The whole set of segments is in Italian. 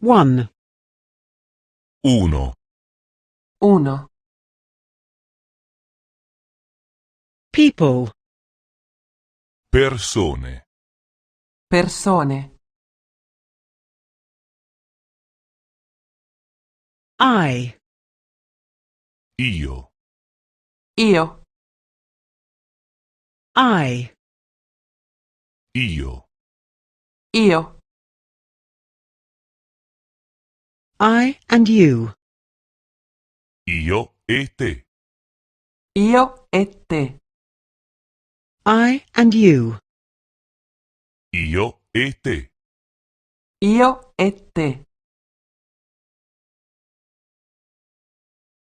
One. Uno. Uno. People. Persone. Persone. I. Io. Io. I. Io. Io. I and you. Io e te. Io e te. I and you. Io e te. Io e te.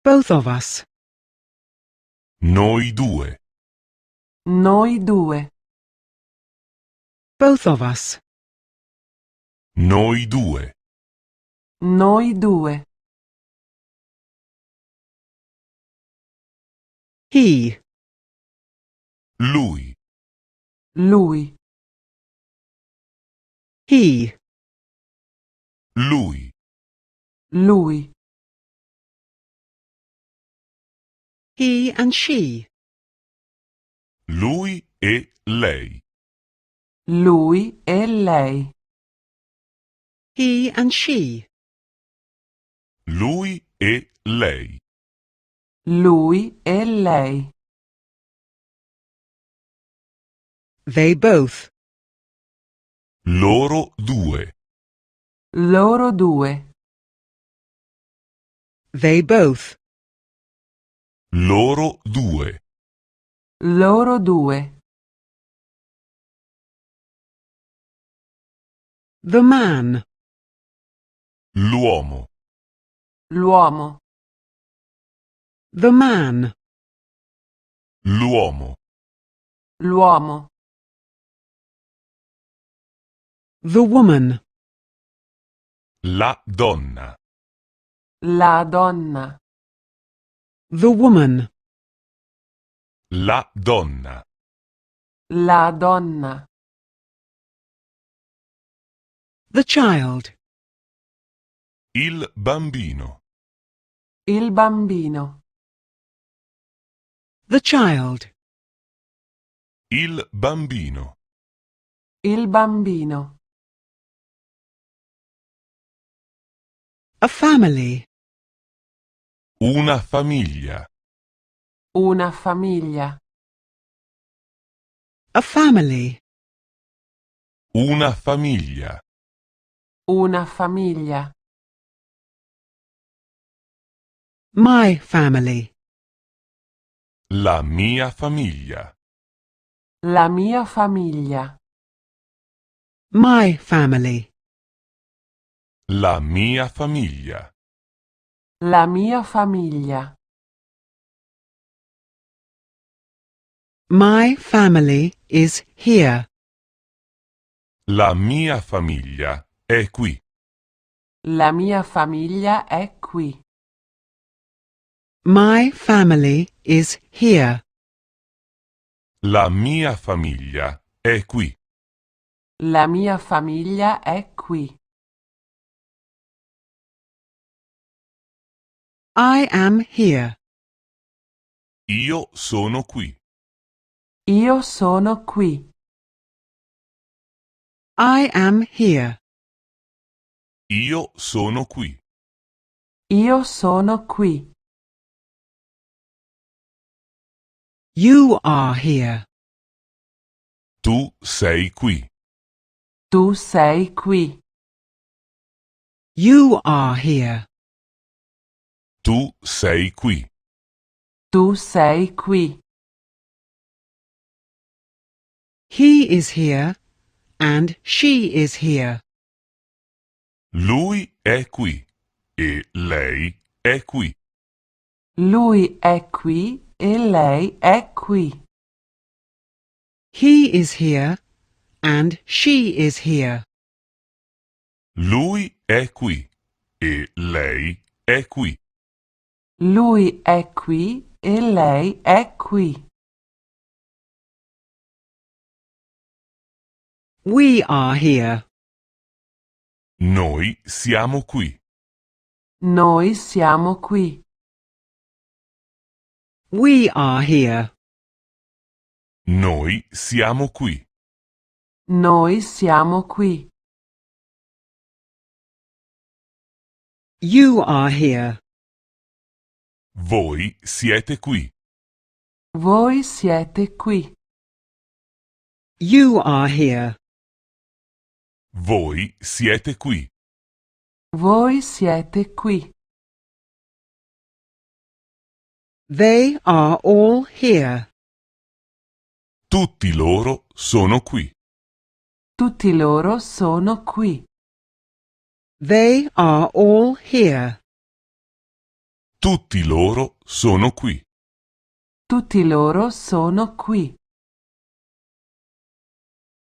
Both of us. Noi due. Noi due. Both of us. Noi due. Noi due. He. Lui. Lui. He. Lui. Lui. He and she. Lui e lei. Lui e lei. He and she. Lui e lei. Lui e lei. They both. Loro due. Loro due. They both. Loro due. Loro due. The man. L'uomo. L'uomo. The man. L'uomo. L'uomo. The woman. La donna. La donna. The woman. La donna. La donna. The child. Il bambino. Il bambino. The child. Il bambino. Il bambino. A family. Una famiglia. Una famiglia. A family. Una famiglia. Una famiglia. My family. La mia famiglia. La mia famiglia. My family. La mia famiglia. La mia famiglia. My family is here. La mia famiglia è qui. La mia famiglia è qui. My family is here. La mia famiglia è qui. La mia famiglia è qui. I am here. Io sono qui. Io sono qui. I am here. Io sono qui. Io sono qui. You are here. Tu sei qui. Tu sei qui. You are here. Tu sei qui. Tu sei qui. He is here and she is here. Lui è qui e lei è qui. Lui è qui e lei è qui. He is here and she is here. Lui è qui e lei è qui. Lui è qui e lei è qui. We are here. Noi siamo qui. Noi siamo qui. We are here. Noi siamo qui. Noi siamo qui. You are here. Voi siete qui. Voi siete qui. You are here. Voi siete qui. Voi siete qui. They are all here. Tutti loro sono qui. Tutti loro sono qui. They are all here. Tutti loro sono qui. Tutti loro sono qui.